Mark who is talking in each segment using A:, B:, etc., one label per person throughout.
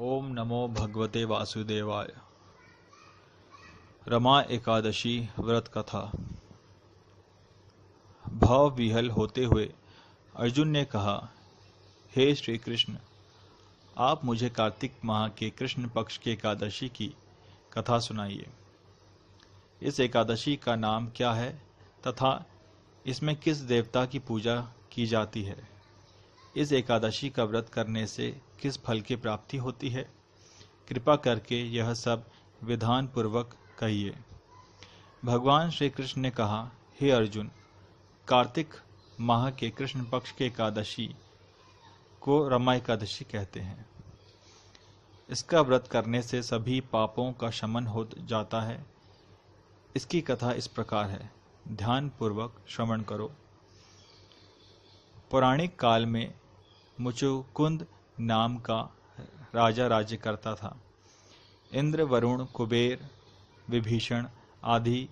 A: ओम नमो भगवते वासुदेवाय। रमा एकादशी व्रत कथा। भाव विहल होते हुए अर्जुन ने कहा, हे श्री कृष्ण, आप मुझे कार्तिक माह के कृष्ण पक्ष की एकादशी की कथा सुनाइए। इस एकादशी का नाम क्या है तथा इसमें किस देवता की पूजा की जाती है? इस एकादशी का व्रत करने से किस फल की प्राप्ति होती है? कृपा करके यह सब विधान पूर्वक कहिए। भगवान श्री कृष्ण ने कहा, हे अर्जुन, कार्तिक माह के कृष्ण पक्ष के एकादशी को रमा एकादशी कहते हैं। इसका व्रत करने से सभी पापों का शमन हो जाता है। इसकी कथा इस प्रकार है, ध्यान पूर्वक श्रवण करो। पौराणिक काल में मुचुकुंद नाम का राजा राज्य करता था। इंद्र, वरुण, कुबेर, विभीषण आदि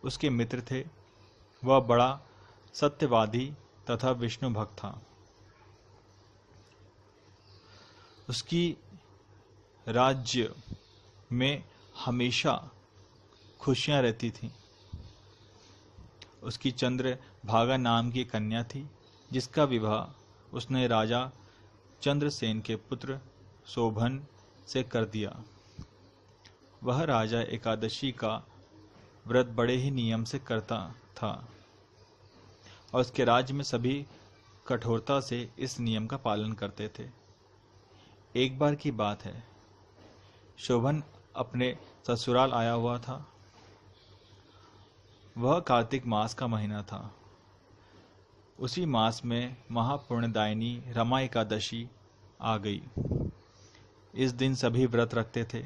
A: उसके मित्र थे। वह बड़ा सत्यवादी तथा विष्णु भक्त था। उसकी राज्य में हमेशा खुशियां रहती थीं। उसकी चंद्रभागा नाम की कन्या थी, जिसका विवाह उसने राजा चंद्रसेन के पुत्र शोभन से कर दिया। वह राजा एकादशी का व्रत बड़े ही नियम से करता था और उसके राज्य में सभी कठोरता से इस नियम का पालन करते थे। एक बार की बात है, शोभन अपने ससुराल आया हुआ था। वह कार्तिक मास का महीना था। उसी मास में महापुण्यदायिनी रमा एकादशी आ गई। इस दिन सभी व्रत रखते थे।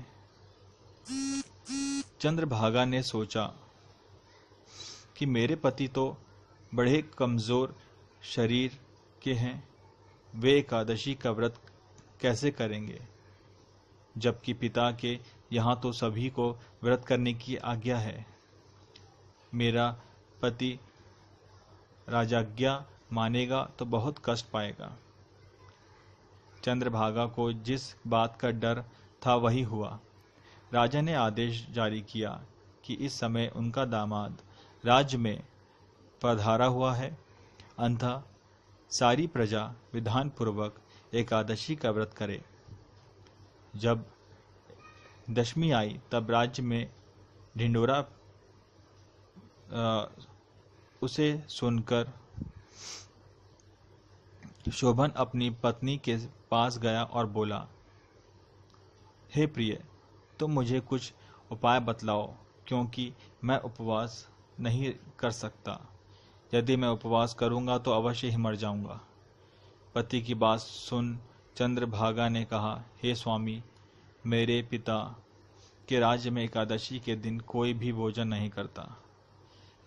A: चंद्रभागा ने सोचा कि मेरे पति तो बड़े कमजोर शरीर के हैं, वे एकादशी का व्रत कैसे करेंगे, जबकि पिता के यहाँ तो सभी को व्रत करने की आज्ञा है। मेरा पति राजाज्ञा मानेगा तो बहुत कष्ट पाएगा। चंद्रभागा को जिस बात का डर था वही हुआ। राजा ने आदेश जारी किया कि इस समय उनका दामाद राज्य में पधारा हुआ है, अतः सारी प्रजा विधान पूर्वक एकादशी का व्रत करे। जब दशमी आई तब राज्य में ढिंडोरा उसे सुनकर शोभन अपनी पत्नी के पास गया और बोला, हे प्रिय, तुम मुझे कुछ उपाय बतलाओ, क्योंकि मैं उपवास नहीं कर सकता। यदि मैं उपवास करूंगा तो अवश्य ही मर जाऊंगा। पति की बात सुन चंद्रभागा ने कहा, हे स्वामी, मेरे पिता के राज्य में एकादशी के दिन कोई भी भोजन नहीं करता।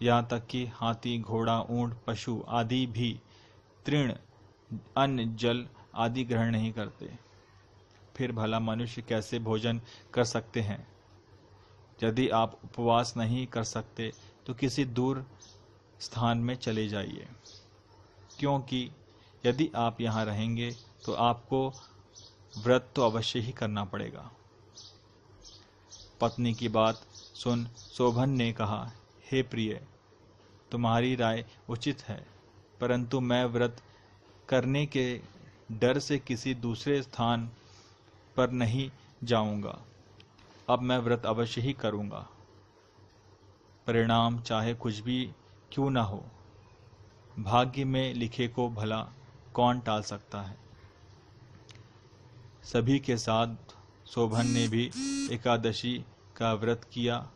A: यहाँ तक कि हाथी, घोड़ा, ऊंट, पशु आदि भी तृण, अन्न, जल आदि ग्रहण नहीं करते। फिर भला मनुष्य कैसे भोजन कर सकते हैं? यदि आप उपवास नहीं कर सकते तो किसी दूर स्थान में चले जाइए, क्योंकि यदि आप यहाँ रहेंगे तो आपको व्रत तो अवश्य ही करना पड़ेगा। पत्नी की बात सुन शोभन ने कहा, हे प्रिय, तुम्हारी राय उचित है, परंतु मैं व्रत करने के डर से किसी दूसरे स्थान पर नहीं जाऊंगा। अब मैं व्रत अवश्य ही करूंगा, परिणाम चाहे कुछ भी क्यों न हो। भाग्य में लिखे को भला कौन टाल सकता है। सभी के साथ शोभन ने भी एकादशी का व्रत किया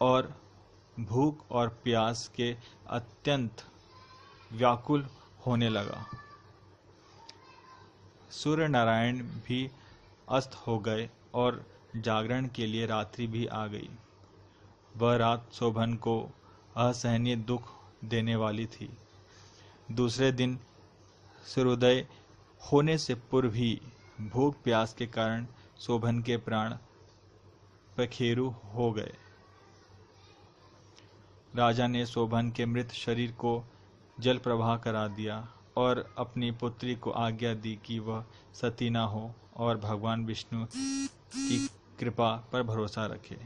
A: और भूख और प्यास के अत्यंत व्याकुल होने लगा। सूर्य नारायण भी अस्त हो गए और जागरण के लिए रात्रि भी आ गई। वह रात शोभन को असहनीय दुख देने वाली थी। दूसरे दिन सूर्योदय होने से पूर्व ही भूख प्यास के कारण शोभन के प्राण पखेरु हो गए। राजा ने शोभन के मृत शरीर को जल प्रवाह करा दिया और अपनी पुत्री को आज्ञा दी कि वह सती न हो और भगवान विष्णु की कृपा पर भरोसा रखे।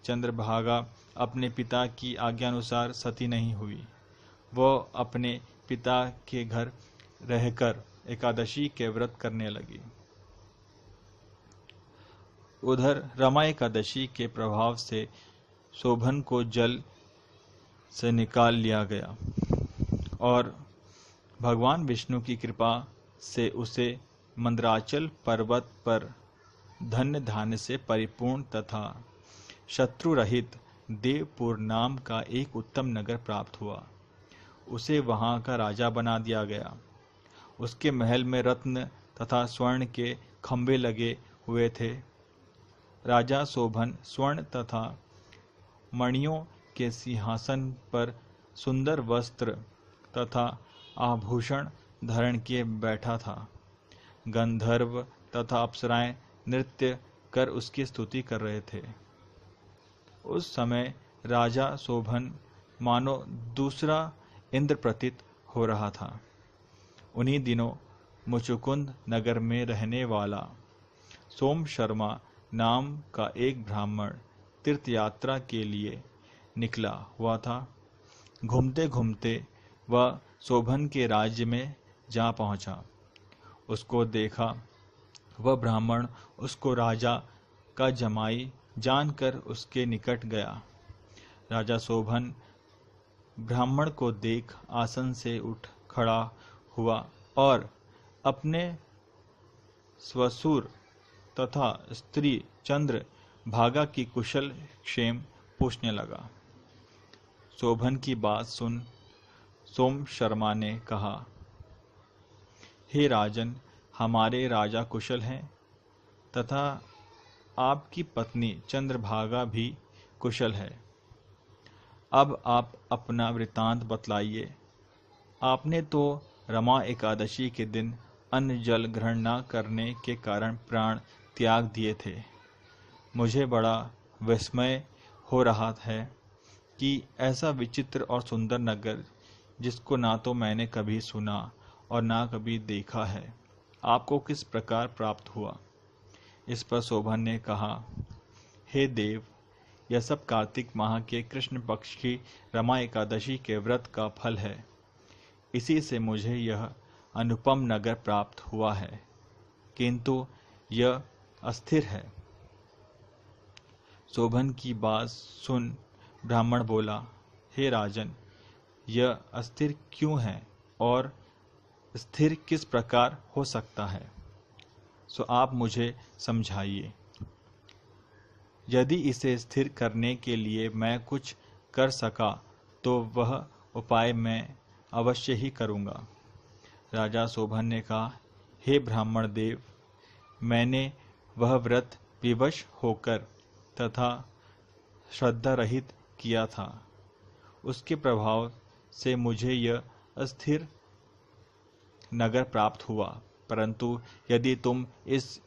A: चंद्रभागा अपने पिता की आज्ञानुसार सती नहीं हुई। वह अपने पिता के घर रहकर एकादशी के व्रत करने लगी। उधर रमा एकादशी के प्रभाव से शोभन को जल से निकाल लिया गया और भगवान विष्णु की कृपा से उसे मंदराचल पर्वत पर धन्य धान्य से परिपूर्ण तथा शत्रु रहित देवपुर नाम का एक उत्तम नगर प्राप्त हुआ। उसे वहां का राजा बना दिया गया। उसके महल में रत्न तथा स्वर्ण के खंभे लगे हुए थे। राजा शोभन स्वर्ण तथा मणियों के सिंहासन पर सुंदर वस्त्र तथा आभूषण धारण किए बैठा था। गंधर्व तथा अप्सराएं नृत्य कर उसकी स्तुति कर रहे थे। उस समय राजा शोभन मानो दूसरा इंद्र प्रतीत हो रहा था। उन्हीं दिनों मुचुकुंद नगर में रहने वाला सोम शर्मा नाम का एक ब्राह्मण तीर्थ यात्रा के लिए निकला हुआ था। घूमते घूमते वह शोभन के राज्य में जा पहुंचा। उसको देखा। वह ब्राह्मण उसको राजा का जमाई जानकर उसके निकट गया। राजा शोभन ब्राह्मण को देख आसन से उठ खड़ा हुआ और अपने स्वसुर तथा स्त्री चंद्र भागा की कुशल क्षेम पूछने लगा। शोभन की बात सुन सोम शर्मा ने कहा, हे राजन, हमारे राजा कुशल हैं तथा आपकी पत्नी चंद्रभागा भी कुशल है। अब आप अपना वृतांत बतलाइए। आपने तो रमा एकादशी के दिन अन्न जल ग्रहण न करने के कारण प्राण त्याग दिए थे। मुझे बड़ा विस्मय हो रहा है कि ऐसा विचित्र और सुंदर नगर, जिसको ना तो मैंने कभी सुना और ना कभी देखा है, आपको किस प्रकार प्राप्त हुआ। इस पर शोभन ने कहा, हे देव, यह सब कार्तिक माह के कृष्ण पक्ष की रमा एकादशी के व्रत का फल है। इसी से मुझे यह अनुपम नगर प्राप्त हुआ है, किंतु यह अस्थिर है। शोभन की बात सुन ब्राह्मण बोला, हे राजन, यह अस्थिर क्यों है और स्थिर किस प्रकार हो सकता है, सो आप मुझे समझाइए। यदि इसे स्थिर करने के लिए मैं कुछ कर सका तो वह उपाय मैं अवश्य ही करूँगा। राजा शोभन ने कहा, हे ब्राह्मण देव, मैंने वह व्रत विवश होकर तथा श्रद्धा रहित किया था। उसके प्रभाव से मुझे यह अस्थिर नगर प्राप्त हुआ। परंतु यदि तुम इस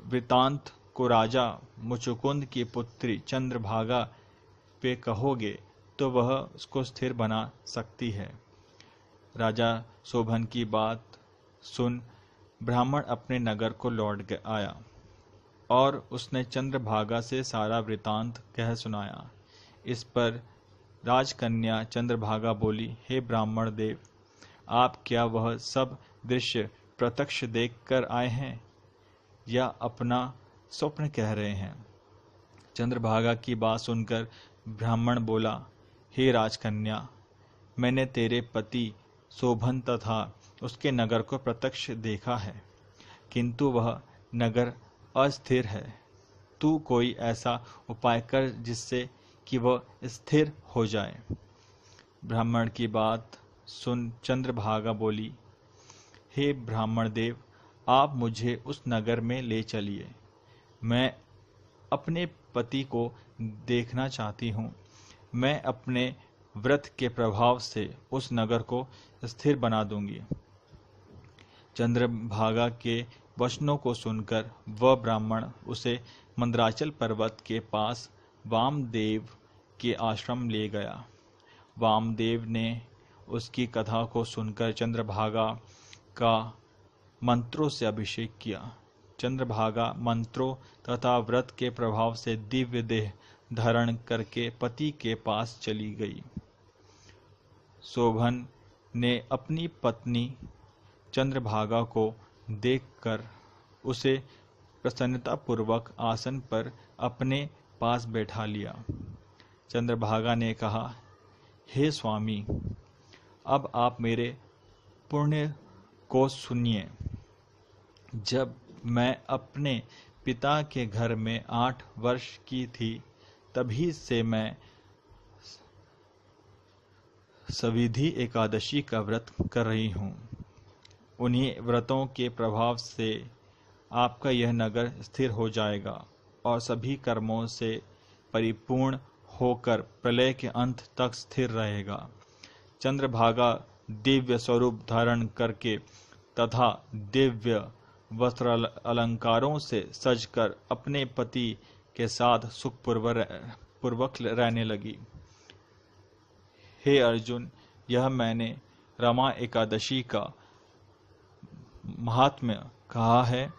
A: वृतांत को राजा मुचुकुंद की पुत्री चंद्रभागा पे कहोगे तो वह उसको स्थिर बना सकती है। राजा शोभन की बात सुन ब्राह्मण अपने नगर को लौट आया और उसने चंद्रभागा से सारा वृतांत कह सुनाया। इस पर राजकन्या चंद्रभागा बोली, हे ब्राह्मण देव, आप क्या वह सब दृश्य प्रत्यक्ष देख कर आए हैं या अपना स्वप्न कह रहे हैं। चंद्रभागा की बात सुनकर ब्राह्मण बोला, हे राजकन्या, मैंने तेरे पति शोभन तथा उसके नगर को प्रत्यक्ष देखा है, किंतु वह नगर अस्थिर है। तू कोई ऐसा उपाय कर जिससे कि वह स्थिर हो जाए। ब्राह्मण की बात सुन चंद्रभागा बोली, हे ब्राह्मण देव, आप मुझे उस नगर में ले चलिए। मैं अपने पति को देखना चाहती हूँ। मैं अपने व्रत के प्रभाव से उस नगर को स्थिर बना दूंगी। चंद्रभागा के वचनों को सुनकर वह ब्राह्मण उसे मंदराचल पर्वत के पास वामदेव के आश्रम ले गया। वामदेव ने उसकी कथा को सुनकर चंद्रभागा का मंत्रों से अभिषेक किया। चंद्रभागा मंत्रों तथा व्रत के प्रभाव से दिव्य देह धारण करके पति के पास चली गई। शोभन ने अपनी पत्नी चंद्रभागा को देखकर उसे प्रसन्नतापूर्वक आसन पर अपने पास बैठा लिया। चंद्रभागा ने कहा, हे स्वामी, अब आप मेरे पुण्य को सुनिए। जब मैं अपने पिता के घर में 8 वर्ष की थी, तभी से मैं सविधि एकादशी का व्रत कर रही हूँ। उन्हीं व्रतों के प्रभाव से आपका यह नगर स्थिर हो जाएगा और सभी कर्मों से परिपूर्ण होकर प्रलय के अंत तक स्थिर रहेगा। चंद्रभागा दिव्य स्वरूप धारण करके तथा दिव्य वस्त्र अलंकारों से सजकर अपने पति के साथ सुखपूर्वक रहने लगी। हे अर्जुन, यह मैंने रमा एकादशी का महात्म्य कहा है।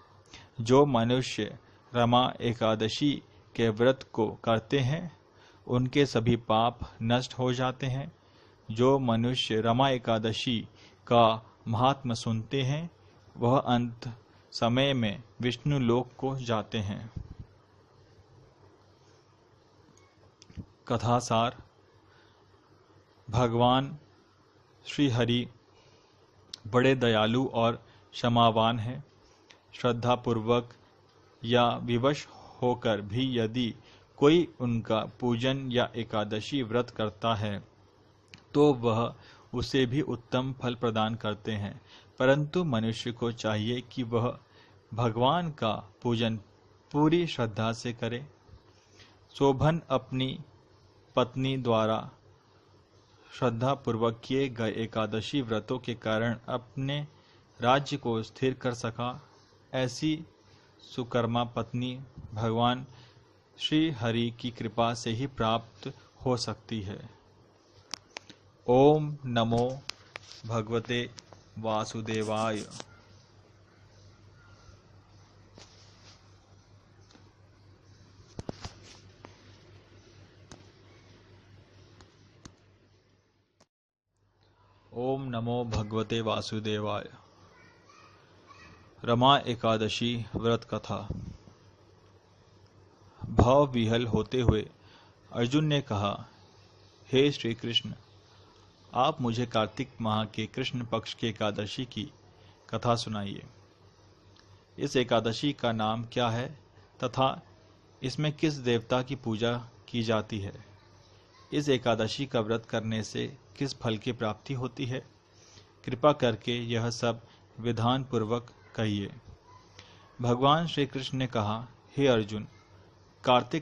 A: जो मनुष्य रमा एकादशी के व्रत को करते हैं, उनके सभी पाप नष्ट हो जाते हैं। जो मनुष्य रमा एकादशी का महात्म्य सुनते हैं, वह अंत समय में विष्णु लोक को जाते हैं। कथासार। भगवान श्री हरि बड़े दयालु और क्षमावान हैं। श्रद्धापूर्वक या विवश होकर भी यदि कोई उनका पूजन या एकादशी व्रत करता है, तो वह उसे भी उत्तम फल प्रदान करते हैं। परंतु मनुष्य को चाहिए कि वह भगवान का पूजन पूरी श्रद्धा से करे। शोभन अपनी पत्नी द्वारा श्रद्धापूर्वक किए गए एकादशी व्रतों के कारण अपने राज्य को स्थिर कर सका। ऐसी सुकर्मा पत्नी भगवान श्री हरि की कृपा से ही प्राप्त हो सकती है। ओम नमो भगवते वासुदेवाय। ओम नमो भगवते वासुदेवाय। रमा एकादशी व्रत कथा। भाव विहल होते हुए अर्जुन ने कहा, हे श्री कृष्ण, आप मुझे कार्तिक माह के कृष्ण पक्ष की एकादशी की कथा सुनाइए। इस एकादशी का नाम क्या है तथा इसमें किस देवता की पूजा की जाती है? इस एकादशी का व्रत करने से किस फल की प्राप्ति होती है? कृपा करके यह सब विधान पूर्वक कहिए। भगवान श्री कृष्ण ने कहा, हे अर्जुन, कार्तिक